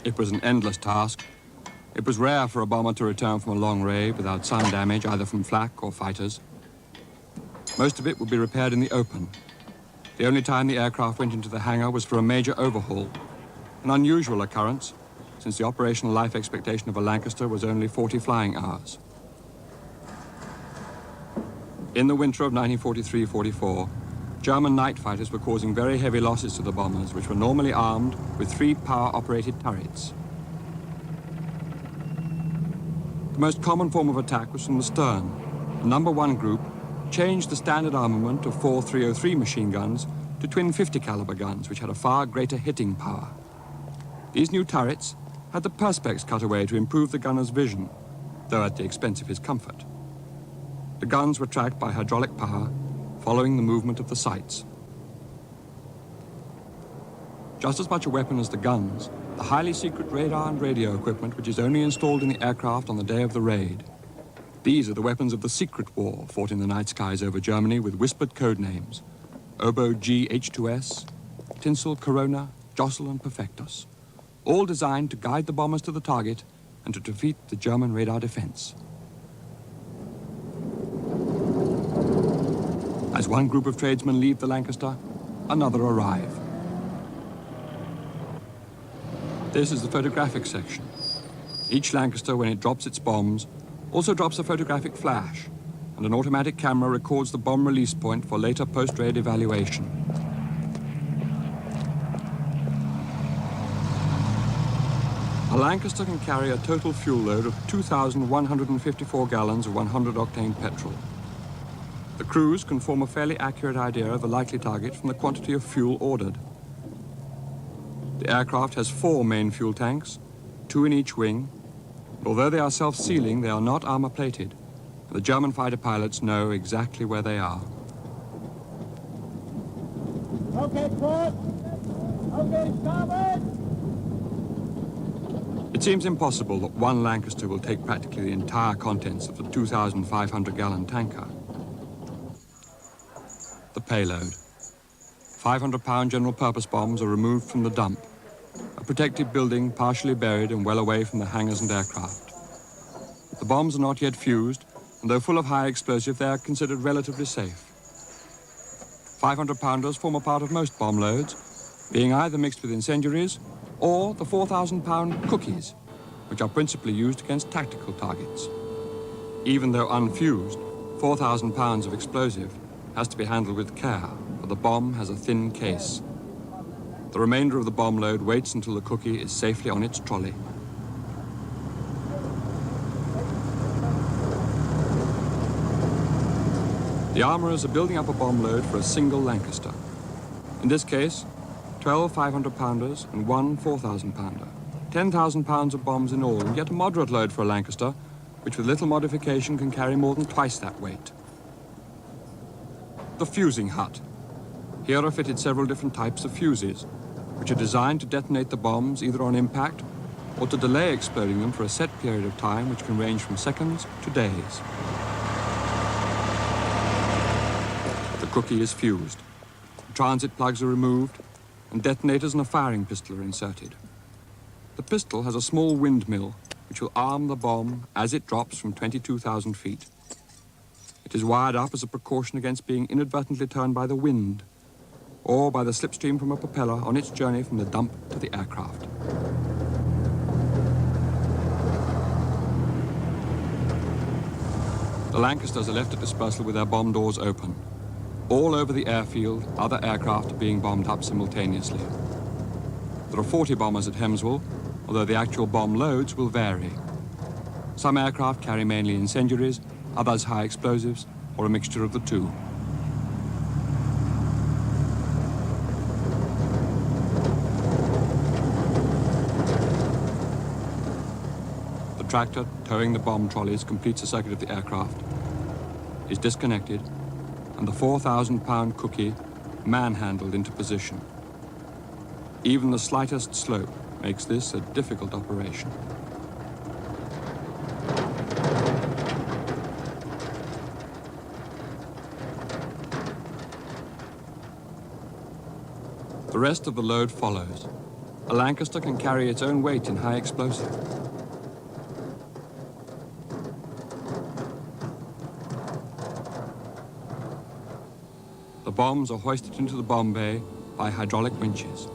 It was an endless task. It was rare for a bomber to return from a long raid without some damage, either from flak or fighters. Most of it would be repaired in the open. The only time the aircraft went into the hangar was for a major overhaul, an unusual occurrence, since the operational life expectation of a Lancaster was only 40 flying hours. In the winter of 1943-44, German night fighters were causing very heavy losses to the bombers, which were normally armed with 3 power-operated turrets. The most common form of attack was from the stern. The number 1 group changed the standard armament of 4 303 machine guns to twin 50 caliber guns, which had a far greater hitting power. These new turrets had the perspex cut away to improve the gunner's vision, though at the expense of his comfort. The guns were tracked by hydraulic power, following the movement of the sights. Just as much a weapon as the guns, the highly secret radar and radio equipment which is only installed in the aircraft on the day of the raid. These are the weapons of the secret war fought in the night skies over Germany with whispered code names: Oboe G-H2S, Tinsel, Corona, Jostle and Perfectus, all designed to guide the bombers to the target and to defeat the German radar defense. As one group of tradesmen leave the Lancaster, another arrive. This is the photographic section. Each Lancaster, when it drops its bombs, also drops a photographic flash, and an automatic camera records the bomb release point for later post-raid evaluation. A Lancaster can carry a total fuel load of 2,154 gallons of 100-octane petrol. The crews can form a fairly accurate idea of the likely target from the quantity of fuel ordered. The aircraft has 4 main fuel tanks, 2 in each wing. Although they are self-sealing, they are not armor-plated. The German fighter pilots know exactly where they are. Okay, port. Okay, starboard. It seems impossible that one Lancaster will take practically the entire contents of the 2,500-gallon tanker. The payload. 500-pound general-purpose bombs are removed from the dump, a protected building partially buried and well away from the hangars and aircraft. The bombs are not yet fused, and though full of high explosive, they are considered relatively safe. 500-pounders form a part of most bomb loads, being either mixed with incendiaries or the 4,000-pound cookies, which are principally used against tactical targets. Even though unfused, 4,000 pounds of explosive has to be handled with care, for the bomb has a thin case. The remainder of the bomb load waits until the cookie is safely on its trolley. The armourers are building up a bomb load for a single Lancaster. In this case, 12 500-pounders and 1 4,000-pounder. 10,000 pounds of bombs in all, and yet a moderate load for a Lancaster, which with little modification can carry more than twice that weight. The fusing hut. Here are fitted several different types of fuses, which are designed to detonate the bombs either on impact or to delay exploding them for a set period of time which can range from seconds to days. The cookie is fused. The transit plugs are removed, and detonators and a firing pistol are inserted. The pistol has a small windmill which will arm the bomb as it drops from 22,000 feet. It is wired up as a precaution against being inadvertently turned by the wind or by the slipstream from a propeller on its journey from the dump to the aircraft. The Lancasters are left at dispersal with their bomb doors open. All over the airfield, other aircraft are being bombed up simultaneously. There are 40 bombers at Hemswell, although the actual bomb loads will vary. Some aircraft carry mainly incendiaries, others high explosives, or a mixture of the two. The tractor towing the bomb trolleys completes the circuit of the aircraft, is disconnected, and the 4,000-pound cookie manhandled into position. Even the slightest slope makes this a difficult operation. The rest of the load follows. A Lancaster can carry its own weight in high explosive. The bombs are hoisted into the bomb bay by hydraulic winches.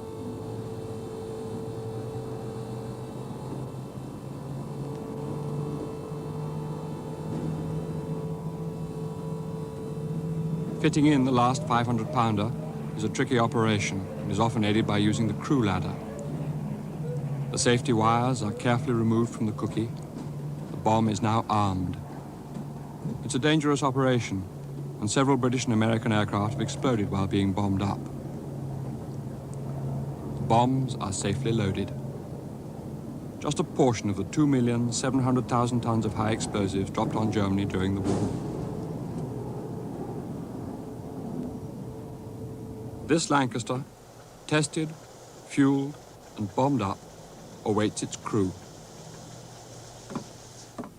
Fitting in the last 500-pounder is a tricky operation and is often aided by using the crew ladder. The safety wires are carefully removed from the cookie. The bomb is now armed. It's a dangerous operation, and several British and American aircraft have exploded while being bombed up. The bombs are safely loaded. Just a portion of the 2,700,000 tons of high explosives dropped on Germany during the war. This Lancaster, tested, fueled, and bombed up, awaits its crew.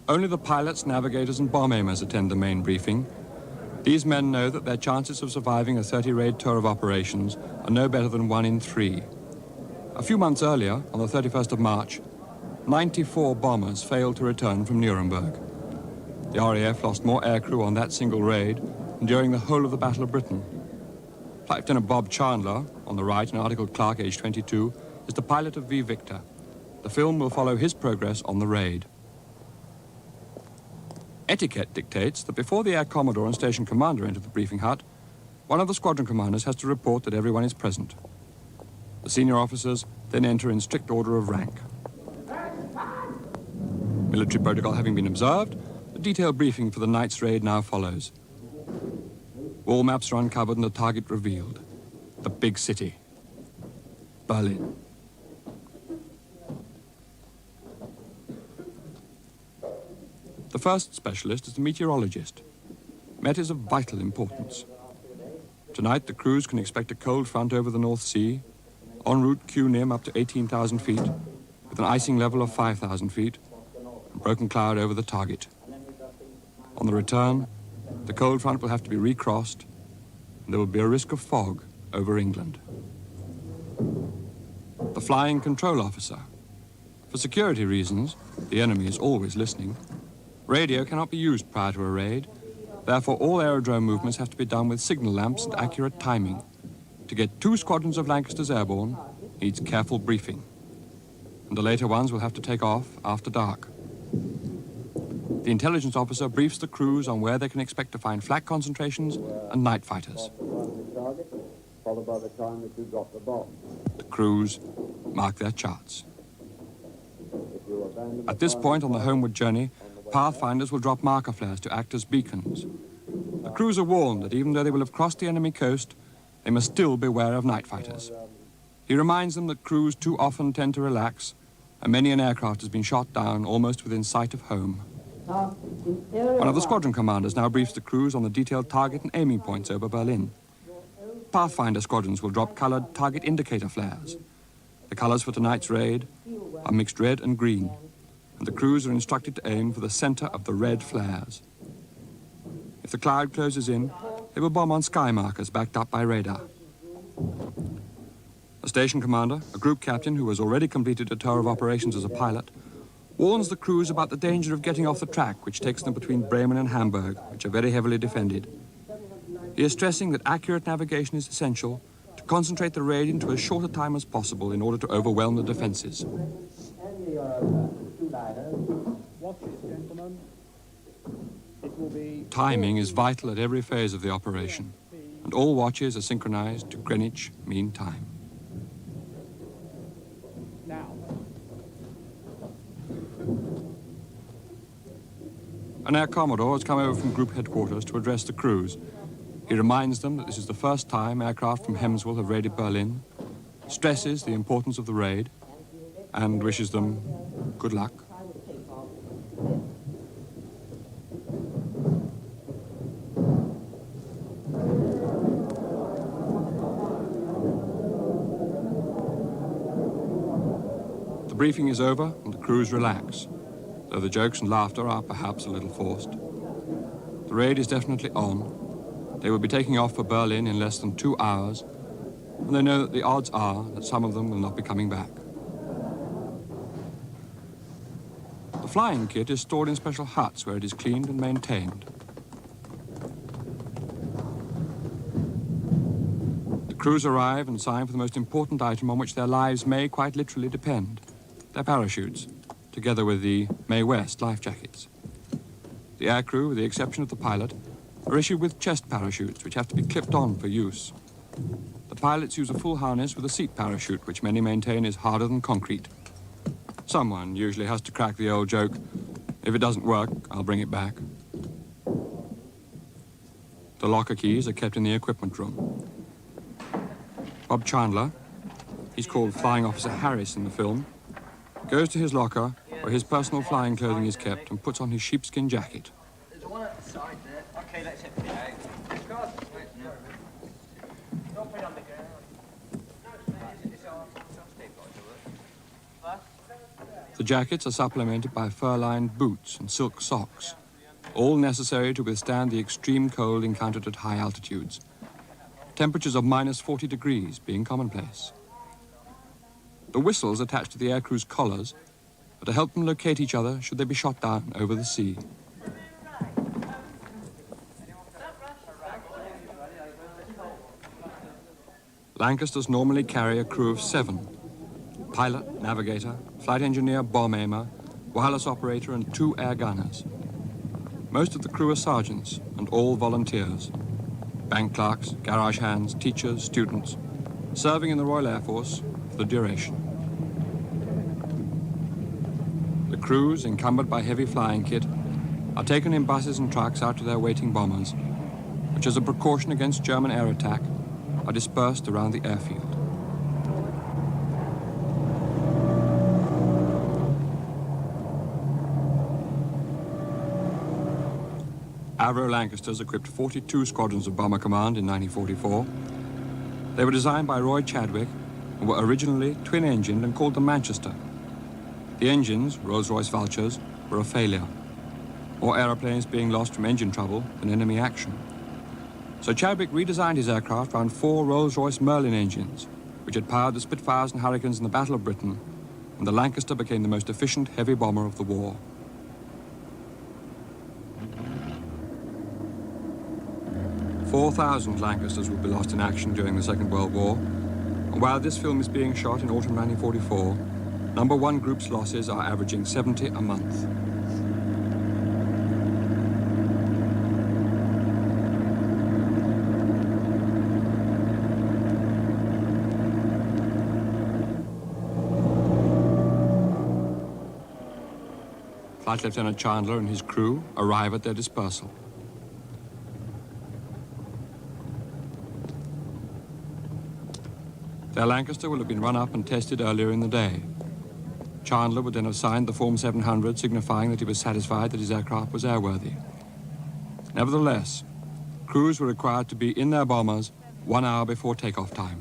Only the pilots, navigators, and bomb aimers attend the main briefing. These men know that their chances of surviving a 30-raid tour of operations are no better than 1 in 3. A few months earlier, on the 31st of March, 94 bombers failed to return from Nuremberg. The RAF lost more aircrew on that single raid than during the whole of the Battle of Britain. Flight Lieutenant Bob Chandler, on the right, an articled clerk aged 22, is the pilot of V Victor. The film will follow his progress on the raid. Etiquette dictates that before the Air Commodore and Station Commander enter the briefing hut, one of the squadron commanders has to report that everyone is present. The senior officers then enter in strict order of rank. Military protocol having been observed, a detailed briefing for the night's raid now follows. All maps are uncovered and the target revealed. The big city, Berlin. The first specialist is the meteorologist. Met is of vital importance. Tonight, the crews can expect a cold front over the North Sea, en route QNIM up to 18,000 feet, with an icing level of 5,000 feet, and broken cloud over the target. On the return, the cold front will have to be recrossed, and there will be a risk of fog over England. The flying control officer. For security reasons, the enemy is always listening. Radio cannot be used prior to a raid. Therefore, all aerodrome movements have to be done with signal lamps and accurate timing. To get 2 squadrons of Lancasters airborne needs careful briefing. And the later ones will have to take off after dark. The intelligence officer briefs the crews on where they can expect to find flak concentrations and night fighters. Followed by the time that you drop the bomb. The crews mark their charts. At this point on the homeward journey, pathfinders will drop marker flares to act as beacons. The crews are warned that even though they will have crossed the enemy coast, they must still beware of night fighters. He reminds them that crews too often tend to relax, and many an aircraft has been shot down almost within sight of home. One of the squadron commanders now briefs the crews on the detailed target and aiming points over Berlin. Pathfinder squadrons will drop colored target indicator flares. The colors for tonight's raid are mixed red and green, and the crews are instructed to aim for the center of the red flares. If the cloud closes in, they will bomb on sky markers backed up by radar. A station commander, a group captain who has already completed a tour of operations as a pilot, warns the crews about the danger of getting off the track which takes them between Bremen and Hamburg, which are very heavily defended. He is stressing that accurate navigation is essential to concentrate the raid into as short a time as possible in order to overwhelm the defenses. Timing is vital at every phase of the operation, and all watches are synchronized to Greenwich Mean Time. An Air Commodore has come over from Group Headquarters to address the crews. He reminds them that this is the first time aircraft from Hemswell have raided Berlin, stresses the importance of the raid, and wishes them good luck. The briefing is over and the crews relax, though the jokes and laughter are perhaps a little forced. The raid is definitely on. They will be taking off for Berlin in less than 2 hours, and they know that the odds are that some of them will not be coming back. The flying kit is stored in special huts where it is cleaned and maintained. The crews arrive and sign for the most important item on which their lives may quite literally depend, their parachutes, together with the Mae West life jackets. The aircrew, with the exception of the pilot, are issued with chest parachutes which have to be clipped on for use. The pilots use a full harness with a seat parachute, which many maintain is harder than concrete. Someone usually has to crack the old joke, if it doesn't work, I'll bring it back. The locker keys are kept in the equipment room. Bob Chandler, he's called Flying Officer Harris in the film, goes to his locker where his personal flying clothing is kept and puts on his sheepskin jacket. There's one at the side there. Okay, let's hit it out. Don't put it on the ground. The jackets are supplemented by fur-lined boots and silk socks, all necessary to withstand the extreme cold encountered at high altitudes, temperatures of -40 degrees being commonplace. The whistles attached to the aircrew's collars are to help them locate each other should they be shot down over the sea. Lancasters normally carry a crew of 7. Pilot, navigator, flight engineer, bomb aimer, wireless operator, and 2 air gunners. Most of the crew are sergeants and all volunteers. Bank clerks, garage hands, teachers, students, serving in the Royal Air Force for the duration. The crews, encumbered by heavy flying kit, are taken in buses and trucks out to their waiting bombers, which as a precaution against German air attack, are dispersed around the airfield. Avro Lancasters equipped 42 squadrons of Bomber Command in 1944. They were designed by Roy Chadwick and were originally twin-engined and called the Manchester. The engines, Rolls-Royce Vultures, were a failure, more aeroplanes being lost from engine trouble than enemy action. So Chadwick redesigned his aircraft around 4 Rolls-Royce Merlin engines, which had powered the Spitfires and Hurricanes in the Battle of Britain, and the Lancaster became the most efficient heavy bomber of the war. "4,000 Lancasters would be lost in action during the Second World War, and while this film is being shot in autumn 1944, number 1 group's losses are averaging 70 a month. Flight Lieutenant Chandler and his crew arrive at their dispersal. Their Lancaster will have been run up and tested earlier in the day. Chandler would then have signed the Form 700, signifying that he was satisfied that his aircraft was airworthy. Nevertheless, crews were required to be in their bombers 1 hour before takeoff time.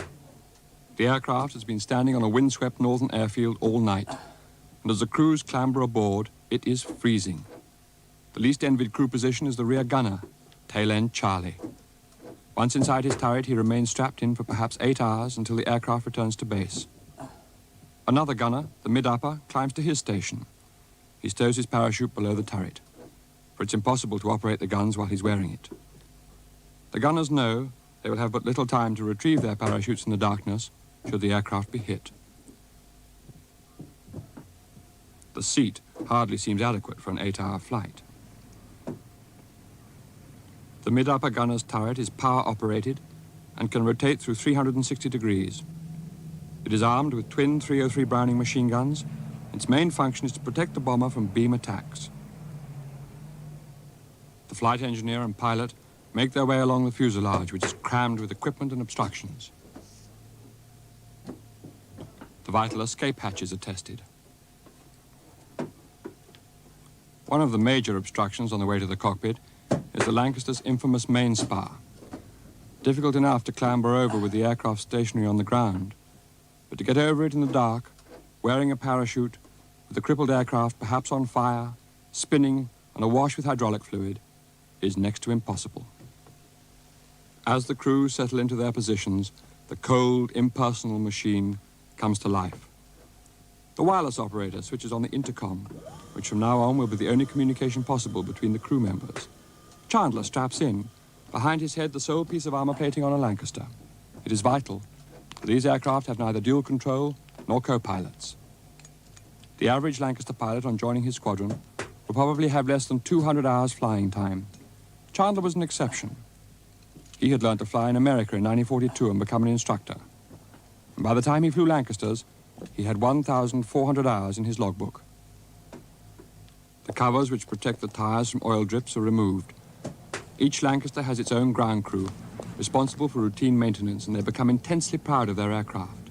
The aircraft has been standing on a windswept northern airfield all night, and as the crews clamber aboard, it is freezing. The least envied crew position is the rear gunner, tail end Charlie. Once inside his turret, he remains strapped in for perhaps 8 hours until the aircraft returns to base. Another gunner, the mid-upper, climbs to his station. He stows his parachute below the turret, for it's impossible to operate the guns while he's wearing it. The gunners know they will have but little time to retrieve their parachutes in the darkness should the aircraft be hit. The seat hardly seems adequate for an 8-hour flight. The mid-upper gunner's turret is power-operated and can rotate through 360 degrees. It is armed with twin 303 Browning machine guns. Its main function is to protect the bomber from beam attacks. The flight engineer and pilot make their way along the fuselage, which is crammed with equipment and obstructions. The vital escape hatches are tested. One of the major obstructions on the way to the cockpit is the Lancaster's infamous main spar. Difficult enough to clamber over with the aircraft stationary on the ground, but to get over it in the dark, wearing a parachute, with the crippled aircraft perhaps on fire, spinning and awash with hydraulic fluid, is next to impossible. As the crew settle into their positions, the cold, impersonal machine comes to life. The wireless operator switches on the intercom, which from now on will be the only communication possible between the crew members. Chandler straps in, behind his head the sole piece of armor plating on a Lancaster. It is vital, for these aircraft have neither dual control nor co-pilots. The average Lancaster pilot on joining his squadron will probably have less than 200 hours flying time. Chandler was an exception. He had learned to fly in America in 1942 and become an instructor. And by the time he flew Lancasters, he had 1,400 hours in his logbook. The covers which protect the tires from oil drips are removed. Each Lancaster has its own ground crew, responsible for routine maintenance, and they become intensely proud of their aircraft.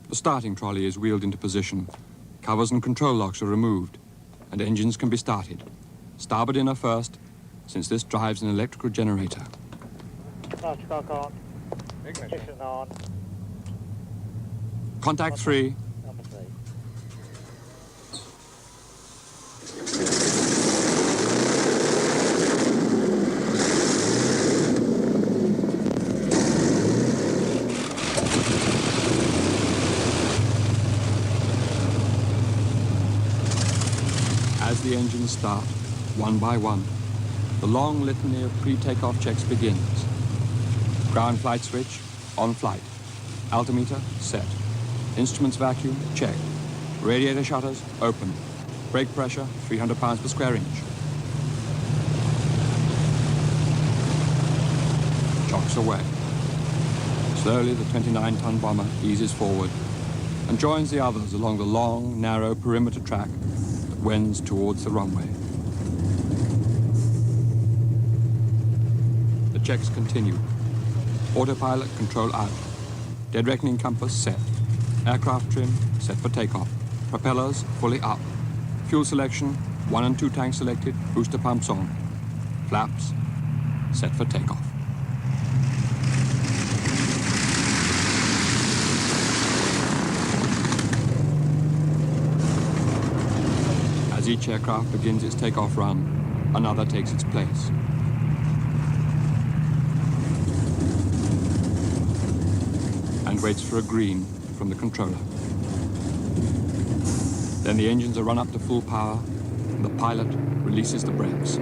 The starting trolley is wheeled into position. Covers and control locks are removed, and engines can be started. Starboard inner first, since this drives an electrical generator. Flashback on. Ignition on. Contact 3. Number 3. As the engines start, one by one, the long litany of pre-takeoff checks begins. Ground flight switch, on flight. Altimeter, set. Instruments vacuum, check. Radiator shutters, open. Brake pressure, 300 pounds per square inch. Chocks away. Slowly, the 29-ton bomber eases forward and joins the others along the long, narrow perimeter track that wends towards the runway. The checks continue. Autopilot control out. Dead reckoning compass set. Aircraft trim set for takeoff. Propellers fully up. Fuel selection, 1 and 2 tanks selected, booster pumps on. Flaps set for takeoff. As each aircraft begins its takeoff run, another takes its place. And waits for a green from the controller. Then the engines are run up to full power, and the pilot releases the brakes.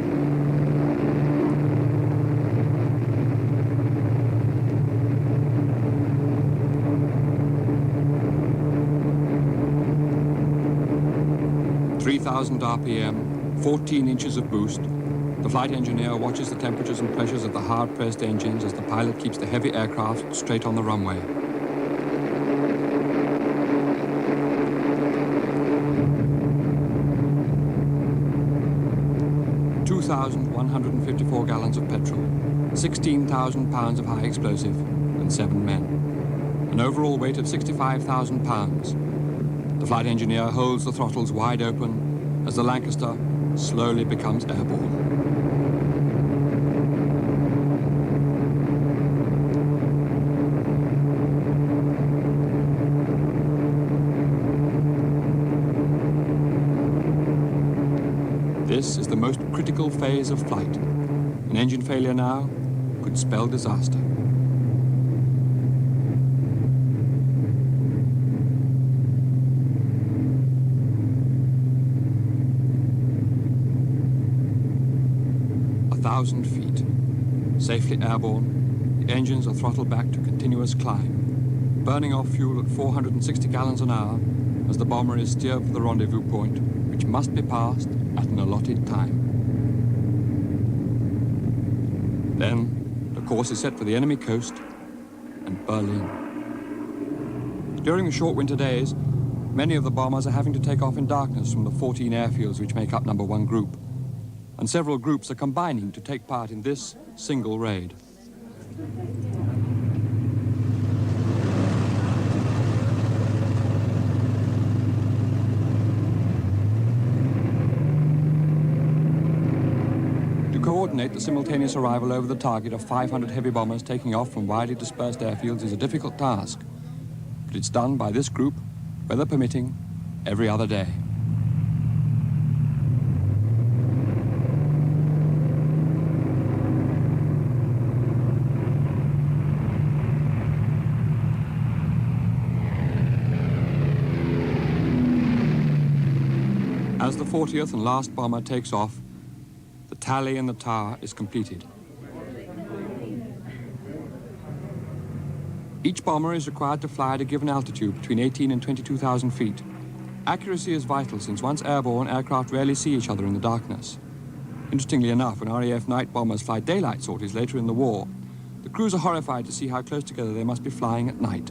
(3,000 RPM, 14 inches of boost). The flight engineer watches the temperatures and pressures of the hard-pressed engines as the pilot keeps the heavy aircraft straight on the runway. (2,154 gallons of petrol, 16,000 pounds of high explosive, and 7 men. An overall weight of 65,000 pounds. The flight engineer holds the throttles wide open as the Lancaster slowly becomes airborne. This is the most critical phase of flight. An engine failure now could spell disaster. A 1,000 feet. Safely airborne, the engines are throttled back to continuous climb, burning off fuel at 460 gallons an hour as the bomber is steered for the rendezvous point, which must be passed at an allotted time. Then, the course is set for the enemy coast and Berlin. During the short winter days, many of the bombers are having to take off in darkness from the 14 airfields which make up number 1 group, and several groups are combining to take part in this single raid. To coordinate the simultaneous arrival over the target of 500 heavy bombers taking off from widely dispersed airfields is a difficult task, but it's done by this group, weather permitting, every other day. As the 40th and last bomber takes off, the tally in the tower is completed. Each bomber is required to fly at a given altitude between 18 and 22,000 feet. Accuracy is vital since once airborne, aircraft rarely see each other in the darkness. Interestingly enough, when RAF night bombers fly daylight sorties later in the war, the crews are horrified to see how close together they must be flying at night.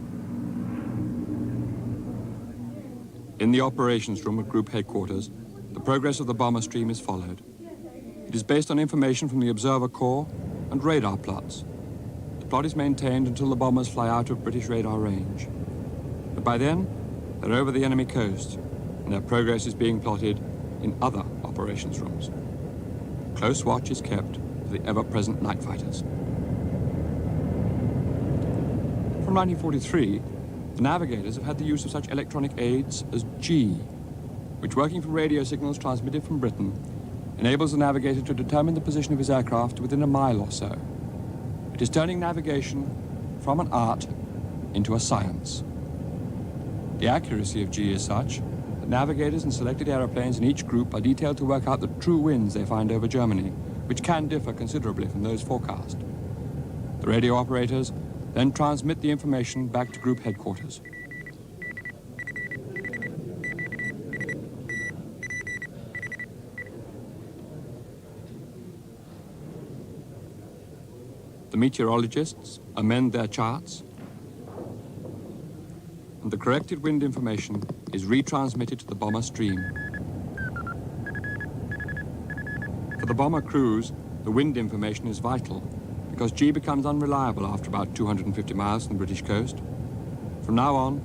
In the operations room at Group Headquarters, the progress of the bomber stream is followed. It is based on information from the Observer Corps and radar plots. The plot is maintained until the bombers fly out of British radar range. But by then, they're over the enemy coast, and their progress is being plotted in other operations rooms. Close watch is kept for the ever-present night fighters. From 1943, the navigators have had the use of such electronic aids as G, which, working from radio signals transmitted from Britain, enables the navigator to determine the position of his aircraft within a mile or so. It is turning navigation from an art into a science. The accuracy of G is such that navigators and selected aeroplanes in each group are detailed to work out the true winds they find over Germany, which can differ considerably from those forecast. The radio operators then transmit the information back to Group Headquarters. The meteorologists amend their charts, and the corrected wind information is retransmitted to the bomber stream. For the bomber crews, the wind information is vital because G becomes unreliable after about 250 miles from the British coast. From now on,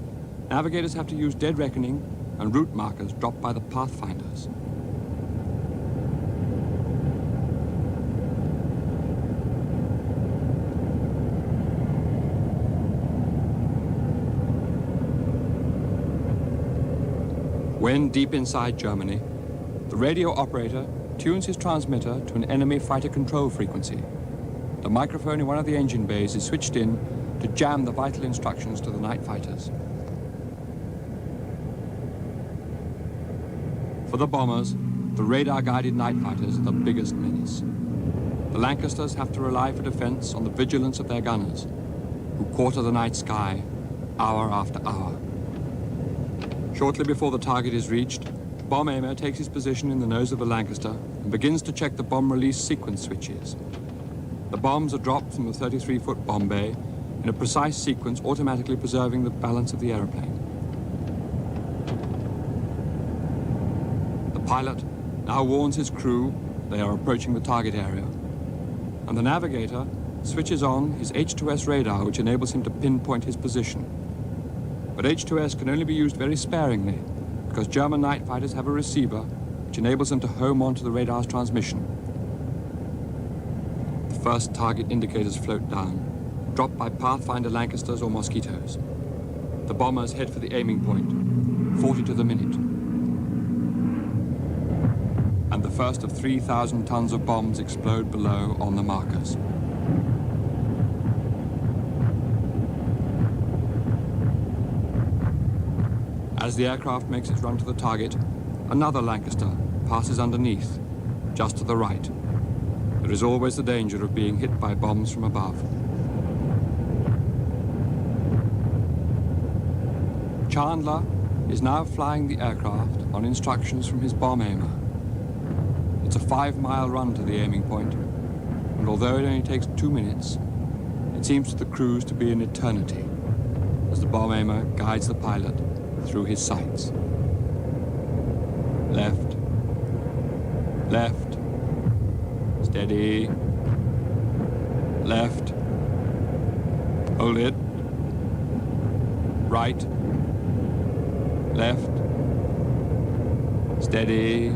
navigators have to use dead reckoning and route markers dropped by the pathfinders. When deep inside Germany, the radio operator tunes his transmitter to an enemy fighter control frequency. The microphone in one of the engine bays is switched in to jam the vital instructions to the night fighters. For the bombers, the radar-guided night fighters are the biggest menace. The Lancasters have to rely for defense on the vigilance of their gunners, who quarter the night sky hour after hour. Shortly before the target is reached, the bomb aimer takes his position in the nose of the Lancaster and begins to check the bomb release sequence switches. The bombs are dropped from the 33-foot bomb bay in a precise sequence, automatically preserving the balance of the aeroplane. The pilot now warns his crew they are approaching the target area, and the navigator switches on his H2S radar, which enables him to pinpoint his position. But H2S can only be used very sparingly because German night fighters have a receiver which enables them to home onto the radar's transmission. The first target indicators float down, dropped by Pathfinder Lancasters or Mosquitoes. The bombers head for the aiming point, 40 to the minute. And the first of 3,000 tons of bombs explode below on the markers. As the aircraft makes its run to the target, another Lancaster passes underneath, just to the right. There is always the danger of being hit by bombs from above. Chandler is now flying the aircraft on instructions from his bomb aimer. It's a 5-mile run to the aiming point, and although it only takes 2 minutes, it seems to the crews to be an eternity as the bomb aimer guides the pilot through his sights. Left, left, steady, left, hold it, right, left, steady,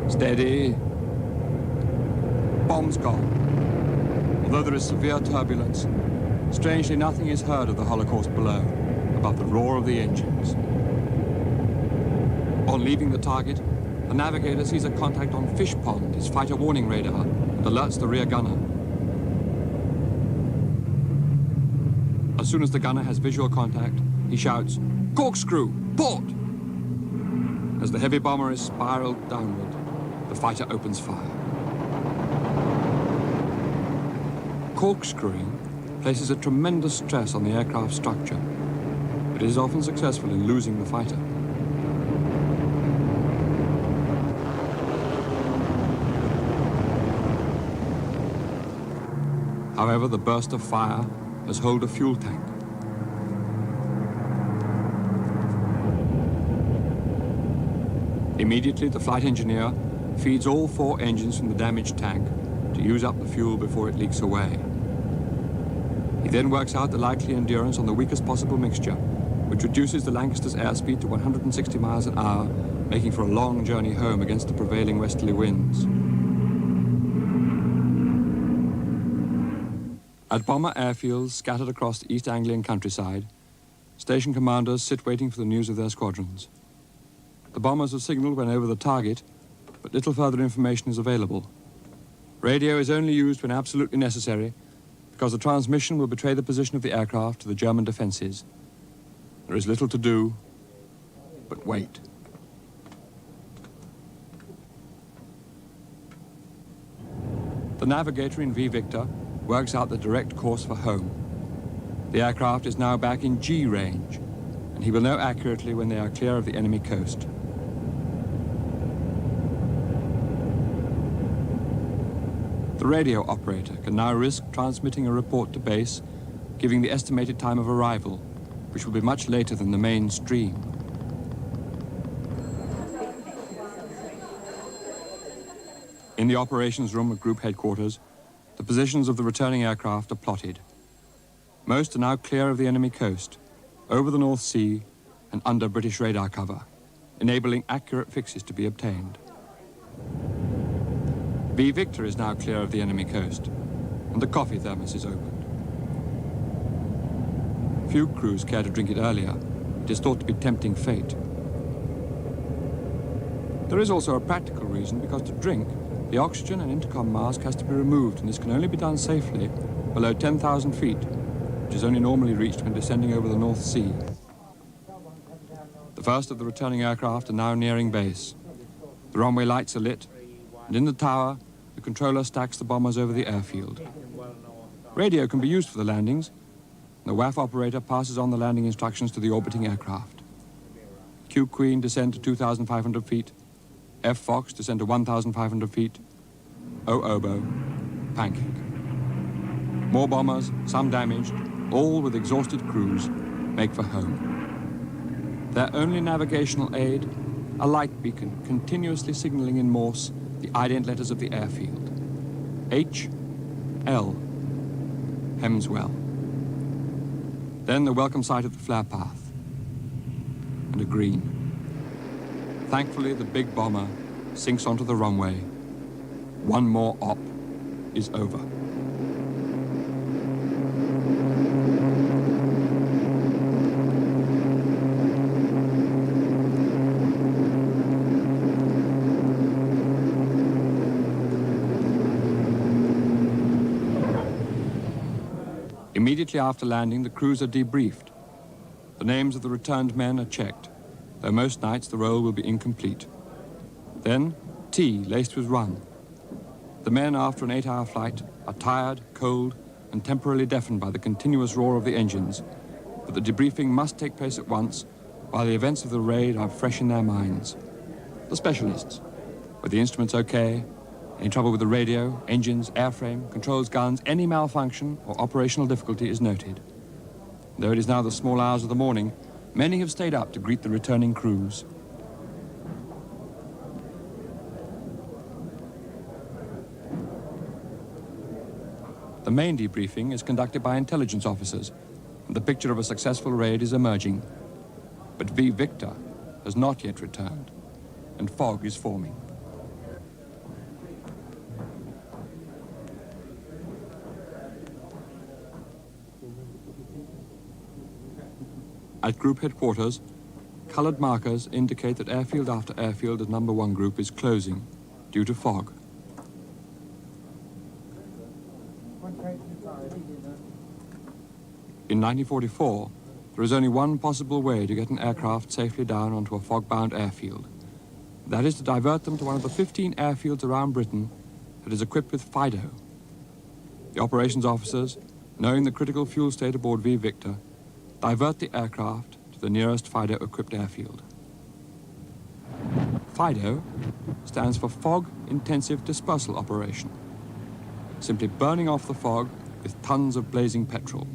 steady, bombs gone. Although there is severe turbulence, strangely nothing is heard of the Holocaust below, above the roar of the engines. On leaving the target, the navigator sees a contact on Fish Pond, his fighter warning radar, and alerts the rear gunner. As soon as the gunner has visual contact, he shouts, "Corkscrew, port!" As the heavy bomber is spiraled downward, the fighter opens fire. Corkscrewing places a tremendous stress on the aircraft structure, but is often successful in losing the fighter. However, the burst of fire has holed a fuel tank. Immediately, the flight engineer feeds all 4 engines from the damaged tank to use up the fuel before it leaks away. He then works out the likely endurance on the weakest possible mixture, which reduces the Lancaster's airspeed to 160 miles an hour, making for a long journey home against the prevailing westerly winds. At bomber airfields scattered across the East Anglian countryside, station commanders sit waiting for the news of their squadrons. The bombers have signaled when over the target, but little further information is available. Radio is only used when absolutely necessary, because the transmission will betray the position of the aircraft to the German defenses. There is little to do but wait. The navigator in V Victor works out the direct course for home. The aircraft is now back in G range, and he will know accurately when they are clear of the enemy coast. The radio operator can now risk transmitting a report to base, giving the estimated time of arrival, which will be much later than the main stream. In the operations room at Group Headquarters, the positions of the returning aircraft are plotted. Most are now clear of the enemy coast, over the North Sea and under British radar cover, enabling accurate fixes to be obtained. V Victor is now clear of the enemy coast, and the coffee thermos is opened. Few crews care to drink it earlier. It is thought to be tempting fate. There is also a practical reason, because to drink, the oxygen and intercom mask has to be removed, and this can only be done safely below 10,000 feet, which is only normally reached when descending over the North Sea. The first of the returning aircraft are now nearing base. The runway lights are lit, and in the tower, the controller stacks the bombers over the airfield. Radio can be used for the landings, and the WAF operator passes on the landing instructions to the orbiting aircraft. Q Queen descend to 2,500 feet, F Fox descend to 1,500 feet, O Oboe, pancake. More bombers, some damaged, all with exhausted crews, make for home. Their only navigational aid, a light beacon continuously signaling in Morse the ident letters of the airfield. H, L, Hemswell. Then the welcome sight of the flare path, and a green. Thankfully, the big bomber sinks onto the runway. One more op is over. Immediately after landing, the crews are debriefed. The names of the returned men are checked, though most nights the roll will be incomplete. Then, tea laced with rum. The men, after an 8-hour flight, are tired, cold, and temporarily deafened by the continuous roar of the engines, but the debriefing must take place at once, while the events of the raid are fresh in their minds. The specialists, were the instruments okay? Any trouble with the radio, engines, airframe, controls, guns, any malfunction or operational difficulty is noted. Though it is now the small hours of the morning, many have stayed up to greet the returning crews. The main debriefing is conducted by intelligence officers, and the picture of a successful raid is emerging. But V Victor has not yet returned, and fog is forming. At group headquarters, colored markers indicate that airfield after airfield of number 1 group is closing due to fog. In 1944, there is only one possible way to get an aircraft safely down onto a fog-bound airfield, That is to divert them to one of the 15 airfields around Britain that is equipped with FIDO. The operations officers, knowing the critical fuel state aboard V Victor, divert the aircraft to the nearest FIDO-equipped airfield. FIDO stands for Fog Intensive Dispersal Operation, simply burning off the fog with tons of blazing petrol.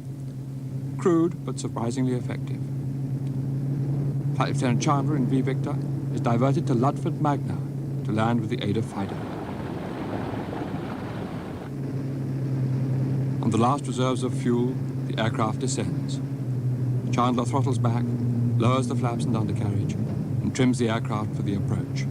Crude, but surprisingly effective. Flight Lieutenant Chandler in V Victor is diverted to Ludford Magna to land with the aid of FIDO. On the last reserves of fuel, the aircraft descends. Chandler throttles back, lowers the flaps and undercarriage, and trims the aircraft for the approach.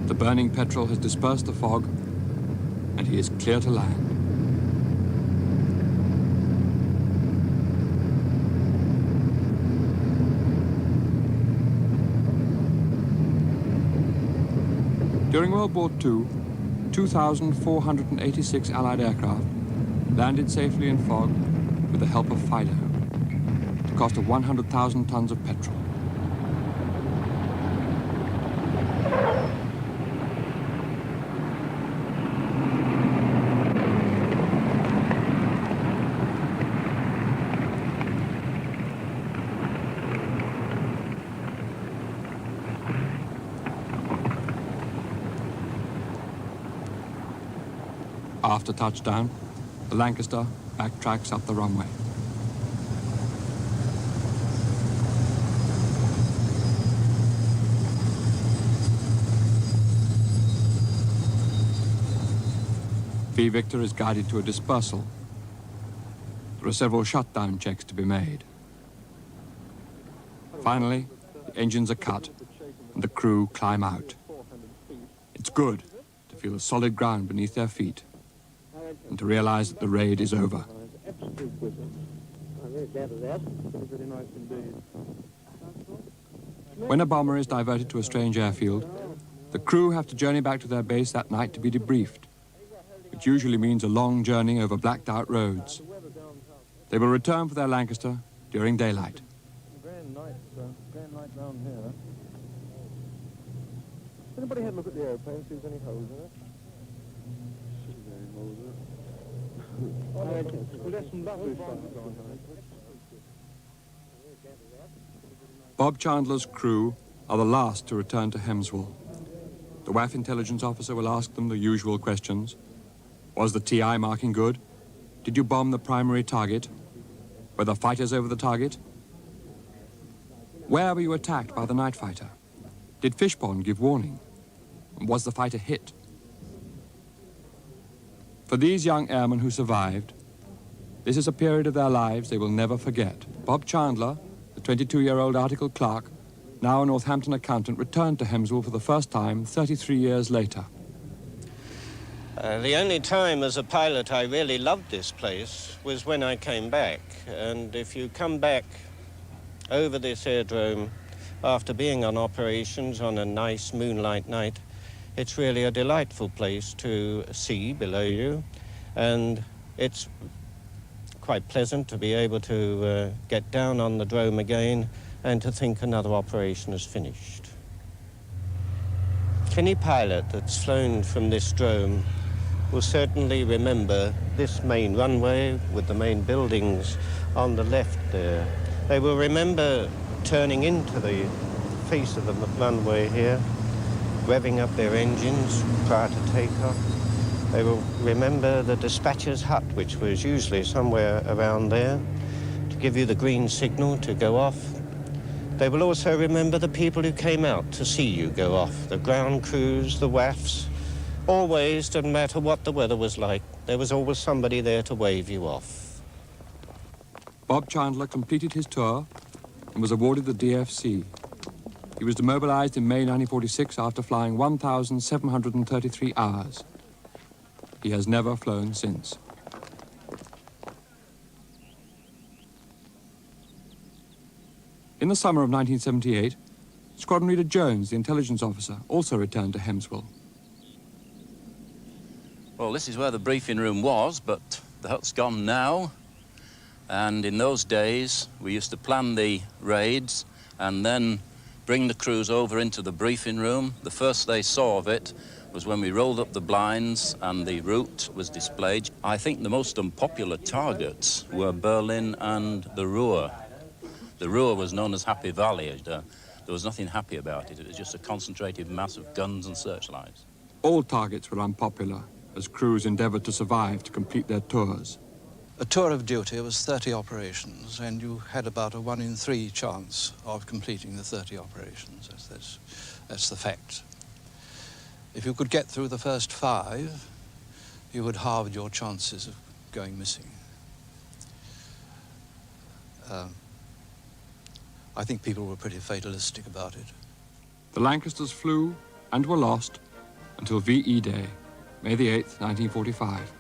The burning petrol has dispersed the fog, and he is clear to land. During World War II, 2,486 Allied aircraft landed safely in fog with the help of FIDO, at the cost of 100,000 tons of petrol. After touchdown, the Lancaster backtracks up the runway. V Victor is guided to a dispersal. There are several shutdown checks to be made. Finally, the engines are cut and the crew climb out. It's good to feel the solid ground beneath their feet and to realize that the raid is over. When a bomber is diverted to a strange airfield, the crew have to journey back to their base that night to be debriefed, which usually means a long journey over blacked-out roads. They will return for their Lancaster during daylight. Grand night down here. Anybody had a look at the airplane, see if there's any holes in it? Bob Chandler's crew are the last to return to Hemswell. The WAF intelligence officer will ask them the usual questions. Was the TI marking good? Did you bomb the primary target? Were there fighters over the target? Where were you attacked by the night fighter? Did Fishpond give warning? Was the fighter hit? For these young airmen who survived, this is a period of their lives they will never forget. Bob Chandler, the 22-year-old articled clerk, now a Northampton accountant, returned to Hemswell for the first time 33 years later. The only time as a pilot I really loved this place was when I came back. And if you come back over this aerodrome after being on operations on a nice moonlight night, it's really a delightful place to see below you, and it's quite pleasant to be able to get down on the drome again and to think another operation is finished. Any pilot that's flown from this drome will certainly remember this main runway with the main buildings on the left there. They will remember turning into the face of the runway here, revving up their engines prior to takeoff. They will remember the dispatcher's hut, which was usually somewhere around there, to give you the green signal to go off. They will also remember the people who came out to see you go off, the ground crews, the WAFs. Always, no matter what the weather was like, there was always somebody there to wave you off. Bob Chandler completed his tour and was awarded the DFC. He was demobilized in May 1946 after flying 1,733 hours. He has never flown since. In the summer of 1978, Squadron Leader Jones, the intelligence officer, also returned to Hemswell. Well, this is where the briefing room was, but the hut's gone now. And in those days, we used to plan the raids and then bring the crews over into the briefing room. The first they saw of it was when we rolled up the blinds and the route was displayed. I think the most unpopular targets were Berlin and the Ruhr. The Ruhr was known as Happy Valley. There was nothing happy about it. It was just a concentrated mass of guns and searchlights. All targets were unpopular as crews endeavored to survive to complete their tours. A tour of duty was 30 operations, and you had about a 1 in 3 chance of completing the 30 operations. That's the fact. If you could get through the first 5, you would halve your chances of going missing. I think people were pretty fatalistic about it. The Lancasters flew and were lost until VE Day, May the 8th, 1945.